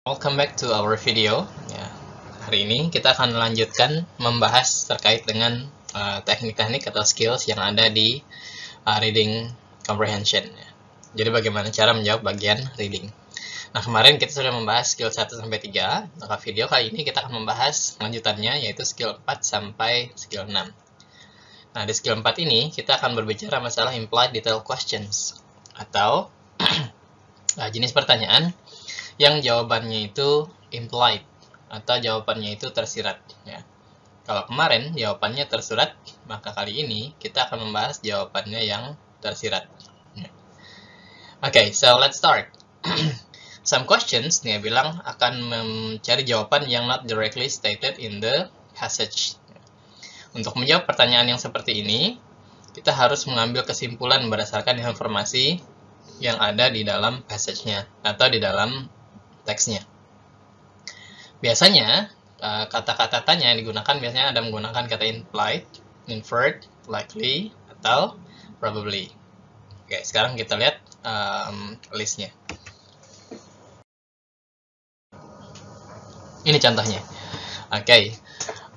Welcome back to our video. Ya, hari ini kita akan melanjutkan membahas terkait dengan teknik-teknik atau skills yang ada di reading comprehension. Ya. Jadi bagaimana cara menjawab bagian reading. Nah, kemarin kita sudah membahas skill 1 sampai 3. Maka video kali ini kita akan membahas lanjutannya, yaitu skill 4 sampai skill 6. Nah, di skill 4 ini kita akan berbicara masalah implied detailed questions atau jenis pertanyaan yang jawabannya itu implied atau jawabannya itu tersirat. Ya. Kalau kemarin jawabannya tersurat, maka kali ini kita akan membahas jawabannya yang tersirat. Ya. Okay, so let's start. Some questions, dia bilang, akan mencari jawaban yang not directly stated in the passage. Untuk menjawab pertanyaan yang seperti ini, kita harus mengambil kesimpulan berdasarkan informasi yang ada di dalam passage-nya atau di dalam teksnya. Biasanya, kata-kata tanya yang digunakan biasanya ada menggunakan kata implied, inferred, likely, atau probably. Oke, sekarang kita lihat listnya. Ini contohnya. Oke,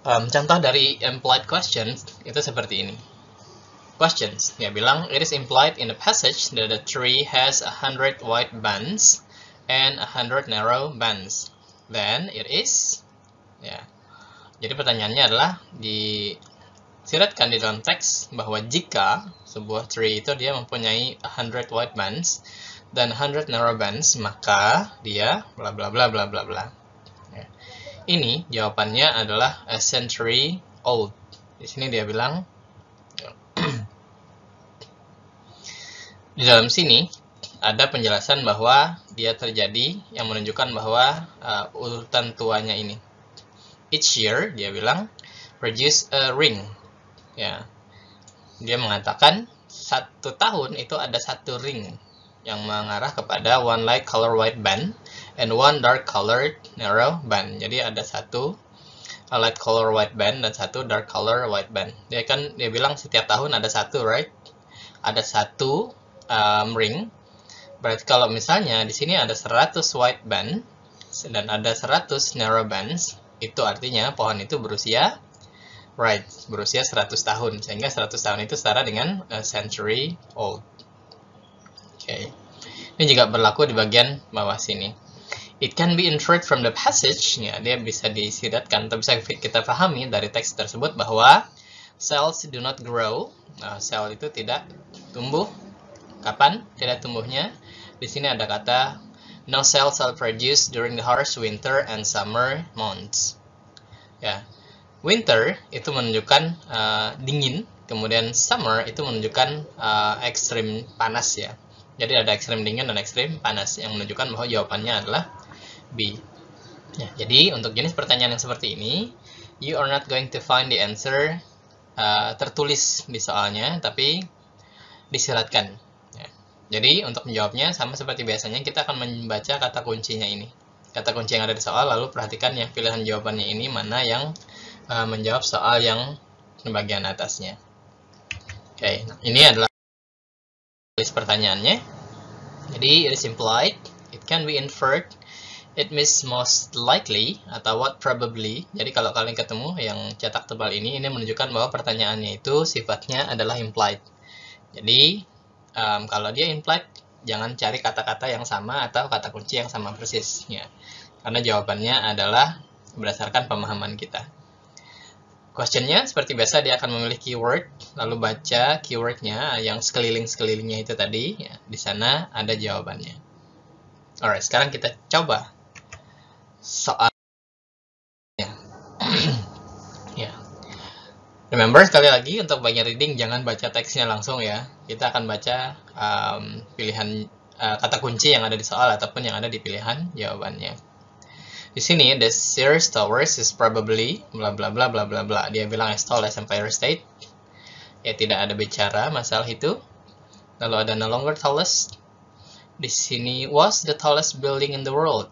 contoh dari implied questions itu seperti ini. Questions, dia bilang, it is implied in the passage that the tree has 100 wide bands and 100 narrow bands. Then it is, ya. Jadi pertanyaannya adalah disiratkan di dalam teks bahwa jika sebuah tree itu dia mempunyai 100 wide bands dan 100 narrow bands, maka dia bla bla bla bla bla bla. Ya. Ini jawabannya adalah a century old. Di sini dia bilang di dalam sini ada penjelasan bahwa dia terjadi yang menunjukkan bahwa urutan tuanya ini. Each year, dia bilang, produce a ring. Ya. Dia mengatakan satu tahun itu ada satu ring yang mengarah kepada one light color white band and one dark colored narrow band. Jadi ada satu light color white band dan satu dark color white band. Dia bilang setiap tahun ada satu, right? Ada satu ring. Berarti kalau misalnya di sini ada 100 white band dan ada 100 narrow bands, itu artinya pohon itu berusia berusia 100 tahun. Sehingga 100 tahun itu setara dengan a century old. Oke. Ini juga berlaku di bagian bawah sini. It can be inferred from the passage, ya, dia bisa disiratkan atau bisa kita pahami dari teks tersebut bahwa cells do not grow. Sel itu tidak tumbuh. Kapan tidak tumbuhnya? Di sini ada kata no cells are produced during the harsh winter and summer months. Ya, winter itu menunjukkan dingin, kemudian summer itu menunjukkan ekstrim panas ya. Jadi ada ekstrim dingin dan ekstrim panas yang menunjukkan bahwa jawabannya adalah B. Ya, jadi untuk jenis pertanyaan yang seperti ini, you are not going to find the answer tertulis di soalnya, tapi disiratkan. Jadi, untuk menjawabnya, sama seperti biasanya, kita akan membaca kata kuncinya ini. Kata kunci yang ada di soal, lalu perhatikan yang pilihan jawabannya ini, mana yang menjawab soal yang di bagian atasnya. Oke, nah, ini adalah list pertanyaannya. Jadi, it is implied, it can be inferred, it means most likely, atau what probably. Jadi, kalau kalian ketemu yang cetak tebal ini menunjukkan bahwa pertanyaannya itu sifatnya adalah implied. Jadi, kalau dia implied, jangan cari kata-kata yang sama atau kata kunci yang sama persis. Ya. Karena jawabannya adalah berdasarkan pemahaman kita. Questionnya seperti biasa dia akan memilih keyword, lalu baca keywordnya yang sekeliling-sekelilingnya itu tadi. Ya. Di sana ada jawabannya. Alright, sekarang kita coba soalnya. Ya. Remember, sekali lagi, untuk bagian reading, jangan baca teksnya langsung ya. Kita akan baca pilihan kata kunci yang ada di soal ataupun yang ada di pilihan jawabannya. Di sini, the Sears Towers is probably bla bla bla bla bla bla. Dia bilang as tall as Empire State. Ya, tidak ada bicara masalah itu. Lalu ada no longer tallest. Di sini, was the tallest building in the world.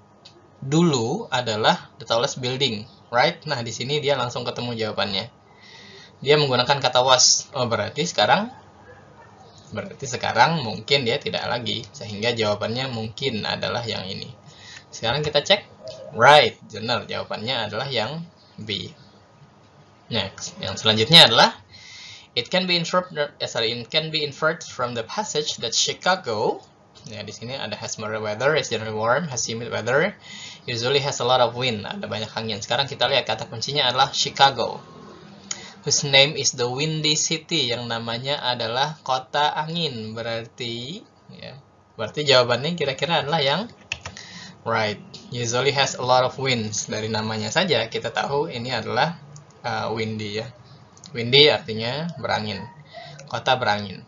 Dulu adalah the tallest building, right? Nah, di sini dia langsung ketemu jawabannya. Dia menggunakan kata was. Oh, berarti sekarang mungkin dia tidak lagi. Sehingga jawabannya mungkin adalah yang ini. Sekarang kita cek. Right, benar. Jawabannya adalah yang B. Next, yang selanjutnya adalah it can be inferred from the passage that Chicago, ya di sini ada has moderate weather, is generally warm, has humid weather, usually has a lot of wind, ada banyak angin. Sekarang kita lihat kata kuncinya adalah Chicago, whose name is the windy city, yang namanya adalah kota angin. Berarti jawabannya kira-kira adalah yang right. Usually has a lot of winds. Dari namanya saja kita tahu ini adalah windy ya. Windy artinya berangin. Kota berangin.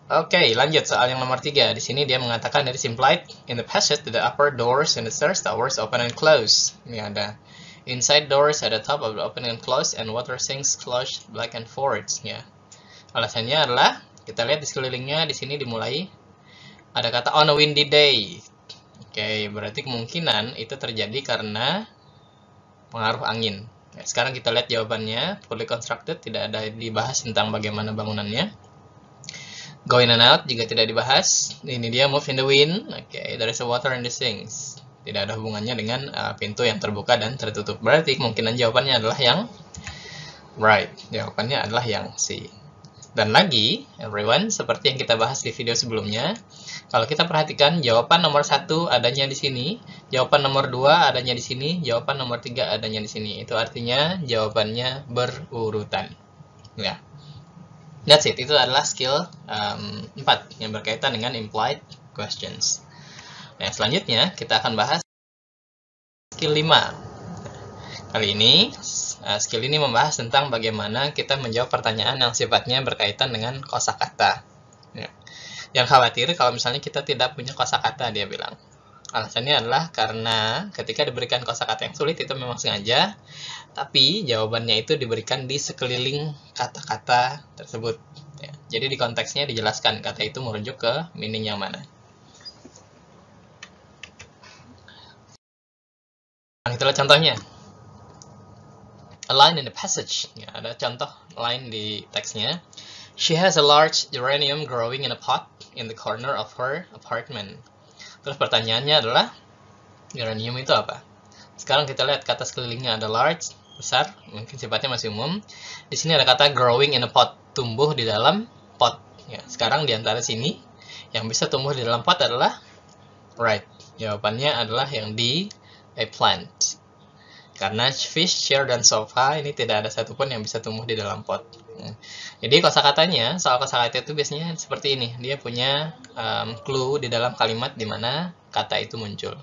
Oke, lanjut soal yang nomor 3. Di sini dia mengatakan that is implied in the passage that the upper doors and the stairs towers open and close. Ini ada inside doors at the top of the open and close and water sinks close back and forwards. Ya. Alasannya adalah kita lihat di sekelilingnya di sini dimulai ada kata on a windy day. Oke, berarti kemungkinan itu terjadi karena pengaruh angin. Nah, sekarang kita lihat jawabannya, fully constructed, tidak ada dibahas tentang bagaimana bangunannya. Go in and out juga tidak dibahas. Ini dia move in the wind. Oke, there is a water in the sinks. Tidak ada hubungannya dengan pintu yang terbuka dan tertutup. Berarti kemungkinan jawabannya adalah yang right. Jawabannya adalah yang C. Dan lagi, everyone, seperti yang kita bahas di video sebelumnya, kalau kita perhatikan, jawaban nomor 1 adanya di sini, jawaban nomor 2 adanya di sini, jawaban nomor 3 adanya di sini. Itu artinya jawabannya berurutan. Ya. That's it. Itu adalah skill 4 yang berkaitan dengan implied questions. Nah, selanjutnya kita akan bahas skill 5. Kali ini, skill ini membahas tentang bagaimana kita menjawab pertanyaan yang sifatnya berkaitan dengan kosakata. Ya. Yang khawatir kalau misalnya kita tidak punya kosakata, dia bilang. Alasannya adalah karena ketika diberikan kosakata yang sulit itu memang sengaja, tapi jawabannya itu diberikan di sekeliling kata-kata tersebut. Ya. Jadi di konteksnya dijelaskan kata itu merujuk ke meaning yang mana. Nah, itulah contohnya. A line in the passage. Ya, ada contoh line di teksnya. She has a large geranium growing in a pot in the corner of her apartment. Terus pertanyaannya adalah, geranium itu apa? Sekarang kita lihat kata sekelilingnya ada large, besar, mungkin sifatnya masih umum. Di sini ada kata growing in a pot, tumbuh di dalam pot. Ya, sekarang di antara sini, yang bisa tumbuh di dalam pot adalah right. Jawabannya adalah yang di a plant. Karena fish, chair, dan sofa ini tidak ada satupun yang bisa tumbuh di dalam pot. Jadi kosakatanya, soal kosakata itu biasanya seperti ini. Dia punya clue di dalam kalimat di mana kata itu muncul.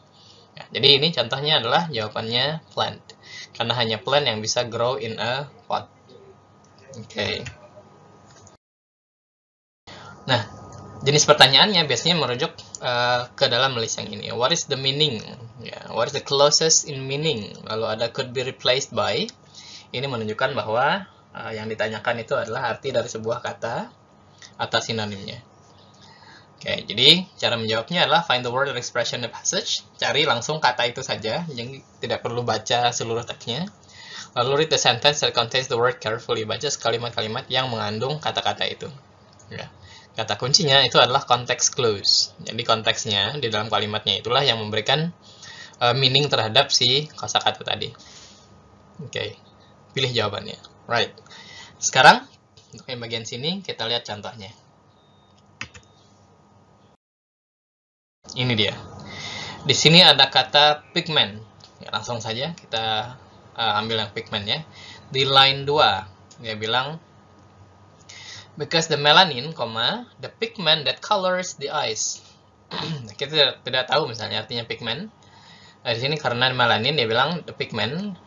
Ya, jadi ini contohnya adalah jawabannya plant. Karena hanya plant yang bisa grow in a pot. Oke. Nah, jenis pertanyaannya biasanya merujuk ke dalam list yang ini. What is the meaning? What is the closest in meaning? Lalu ada could be replaced by. Ini menunjukkan bahwa yang ditanyakan itu adalah arti dari sebuah kata atau sinonimnya. Oke, jadi cara menjawabnya adalah find the word or expression in the passage. Cari langsung kata itu saja, jadi tidak perlu baca seluruh teksnya. Lalu read the sentence that contains the word carefully. Baca kalimat-kalimat yang mengandung kata-kata itu. Ya. Kata kuncinya itu adalah context clues. Jadi konteksnya di dalam kalimatnya itulah yang memberikan meaning terhadap si kosakata tadi. Oke, pilih jawabannya. Right. Sekarang untuk yang bagian sini kita lihat contohnya. Ini dia. Di sini ada kata pigment. Ya, langsung saja kita ambil yang pigment ya. Di line 2 dia bilang because the melanin, the pigment that colors the eyes. Kita tidak tahu misalnya artinya pigment. Nah, di sini karena melanin dia bilang the pigment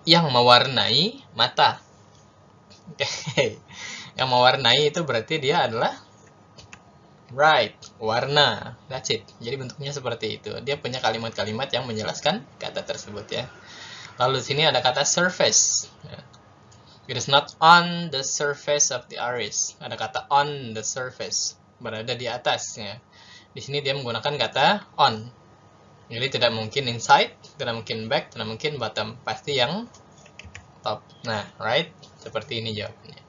yang mewarnai mata. Oke. Yang mewarnai itu berarti dia adalah right, warna. That's it. Jadi bentuknya seperti itu. Dia punya kalimat-kalimat yang menjelaskan kata tersebut ya. Lalu di sini ada kata surface. It is not on the surface of the iris. Ada kata on the surface, berada di atas ya. Di sini dia menggunakan kata on. Jadi tidak mungkin inside, tidak mungkin back, tidak mungkin bottom. Pasti yang top. Nah, right? Seperti ini jawabannya.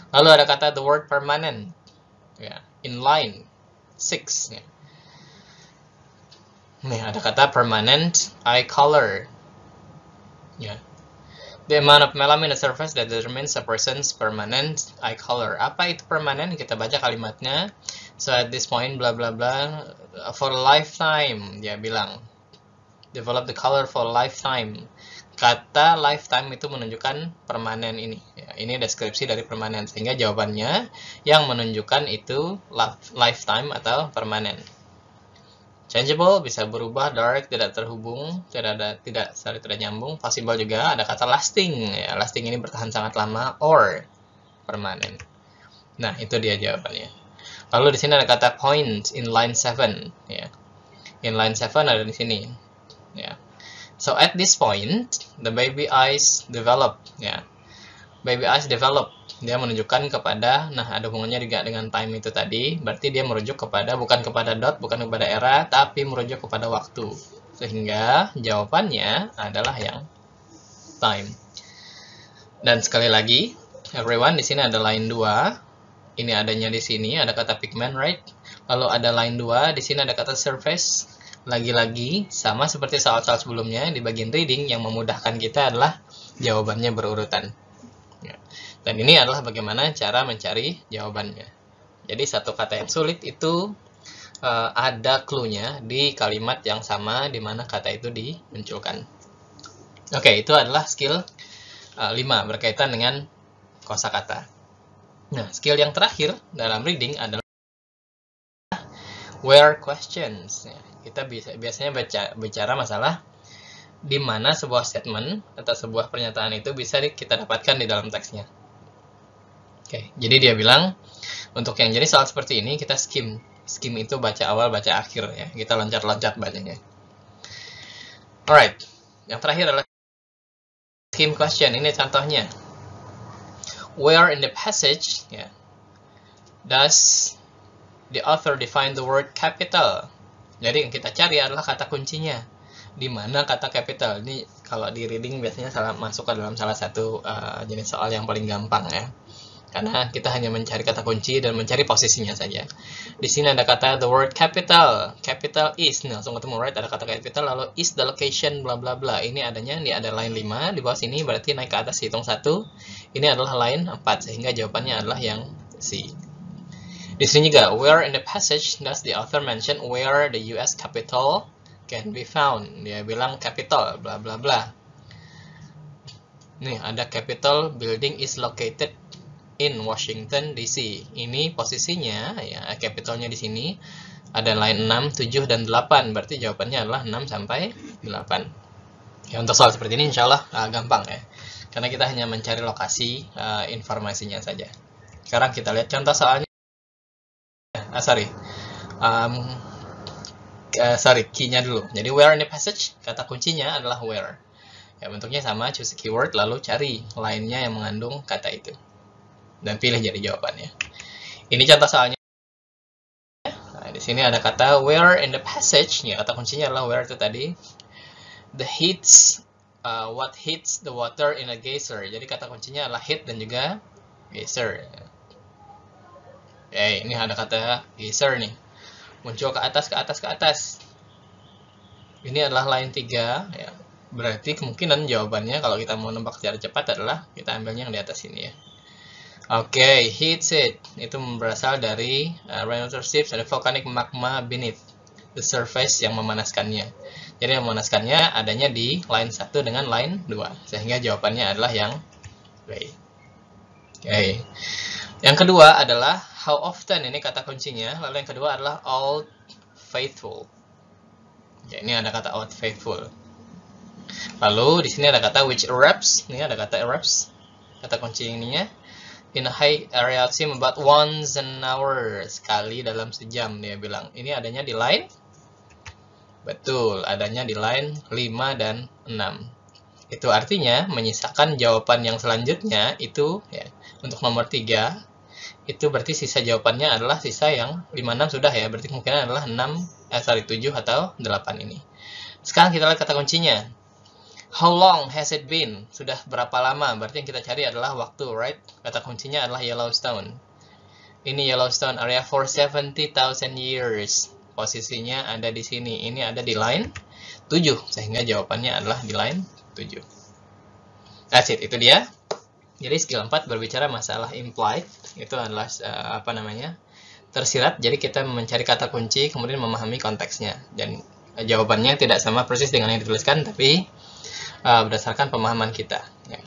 Lalu ada kata the word permanent. Ya, in line 6 ya. Nih ada kata permanent eye color. Ya. The amount of melanin in the surface that determines a person's permanent eye color. Apa itu permanent? Kita baca kalimatnya. So at this point, bla bla bla, for a lifetime, dia bilang. Develop the color for a lifetime. Kata lifetime itu menunjukkan permanen ini. Ya, ini deskripsi dari permanen. Sehingga jawabannya yang menunjukkan itu lifetime atau permanen. Changeable bisa berubah, direct tidak terhubung, tidak nyambung. Possible juga ada kata lasting. Ya, lasting ini bertahan sangat lama, or permanen. Nah, itu dia jawabannya. Lalu di sini ada kata point in line 7. Ya. In line 7 ada di sini. Ya. So at this point, the baby eyes develop. Ya. Baby eyes develop. Dia menunjukkan kepada, nah ada hubungannya juga dengan time itu tadi, berarti dia merujuk kepada, bukan kepada dot, bukan kepada era, tapi merujuk kepada waktu. Sehingga jawabannya adalah yang time. Dan sekali lagi, everyone, di sini ada line 2. Ini adanya di sini, ada kata pigment, right? Lalu ada line 2, di sini ada kata surface. Lagi-lagi, sama seperti soal-soal sebelumnya, di bagian reading, yang memudahkan kita adalah jawabannya berurutan. Dan ini adalah bagaimana cara mencari jawabannya. Jadi satu kata yang sulit itu ada clue-nya di kalimat yang sama di mana kata itu dimunculkan. Oke, itu adalah skill 5 berkaitan dengan kosakata. Nah, skill yang terakhir dalam reading adalah where questions. Kita biasanya bicara masalah di mana sebuah statement atau sebuah pernyataan itu bisa kita dapatkan di dalam teksnya. Oke, jadi dia bilang untuk yang jadi soal seperti ini kita skim. Skim itu baca awal, baca akhir ya. Kita loncat-loncat bacanya. Alright, yang terakhir adalah skim question. Ini contohnya. Where in the passage does the author define the word capital? Jadi yang kita cari adalah kata kuncinya. Di mana kata capital? Ini kalau di reading biasanya masuk ke dalam salah satu jenis soal yang paling gampang ya. Karena kita hanya mencari kata kunci dan mencari posisinya saja. Di sini ada kata the word capital. Capital is. Nih, langsung ketemu, right? Ada kata capital, lalu is the location, bla bla bla. Ini adanya, ini ada line 5. Di bawah sini berarti naik ke atas hitung 1. Ini adalah line 4. Sehingga jawabannya adalah yang C. Di sini juga, where in the passage does the author mention where the US capital can be found? Dia bilang capital, bla bla bla. Nih, ada Capitol building is located in Washington DC. Ini posisinya ya, capitalnya di sini ada line 6, 7 dan 8. Berarti jawabannya adalah 6 sampai 8. Ya, untuk soal seperti ini insya Allah gampang ya. Karena kita hanya mencari lokasi informasinya saja. Sekarang kita lihat contoh soalnya. Key-nya dulu. Jadi where in the passage, kata kuncinya adalah where. Ya, bentuknya sama, choose a keyword lalu cari line-nya yang mengandung kata itu. Dan pilih jadi jawabannya. Ini contoh soalnya. Nah, di sini ada kata where in the passage. Ya, kata kuncinya adalah where itu tadi. The heats, what heats the water in a geyser. Jadi kata kuncinya adalah heat dan juga geyser. Oke, ini ada kata geyser nih. Muncul ke atas, ke atas, ke atas. Ini adalah line 3. Ya. Berarti kemungkinan jawabannya kalau kita mau nebak secara cepat adalah kita ambilnya yang di atas ini ya. Oke, heats it. Itu berasal dari rainwater ships, ada volcanic magma beneath the surface yang memanaskannya. Jadi yang memanaskannya adanya di line 1 dengan line 2. Sehingga jawabannya adalah yang B. Oke. Yang kedua adalah how often, ini kata kuncinya. Lalu yang kedua adalah old faithful. Ya, ini ada kata old faithful. Lalu di sini ada kata which erupts. Ini ada kata erupts. Kata kunci ininya. In a high area of steam about once an hour. Sekali dalam sejam, dia bilang. Ini adanya di line. Betul, adanya di line 5 dan 6. Itu artinya menyisakan jawaban yang selanjutnya itu ya, untuk nomor 3. Itu berarti sisa jawabannya adalah sisa yang 5, 6 sudah ya. Berarti kemungkinan adalah 7 atau 8 ini. Sekarang kita lihat kata kuncinya. How long has it been? Sudah berapa lama? Berarti yang kita cari adalah waktu, right? Kata kuncinya adalah Yellowstone. Ini Yellowstone area for 70,000 years. posisinya ada di sini. Ini ada di line 7, sehingga jawabannya adalah di line 7. That's it, itu dia. Jadi skill 4 berbicara masalah implied, itu adalah tersirat. Jadi kita mencari kata kunci, kemudian memahami konteksnya. Dan jawabannya tidak sama persis dengan yang dituliskan, tapi berdasarkan pemahaman kita. Ya.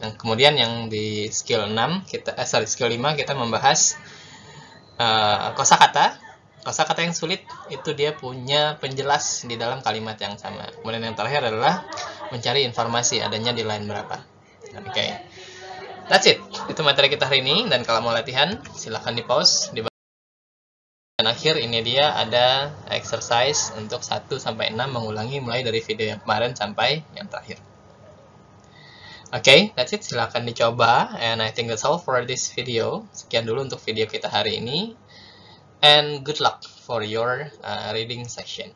Yang kemudian yang di skill 5 kita membahas kosakata. Kosakata yang sulit itu dia punya penjelas di dalam kalimat yang sama. Kemudian yang terakhir adalah mencari informasi adanya di line berapa. Oke. That's it. Itu materi kita hari ini, dan kalau mau latihan silahkan di pause. Dan akhir ini dia ada exercise untuk 1-6 mengulangi mulai dari video yang kemarin sampai yang terakhir. Oke, that's it. Silahkan dicoba. And I think that's all for this video. Sekian dulu untuk video kita hari ini. And good luck for your reading session.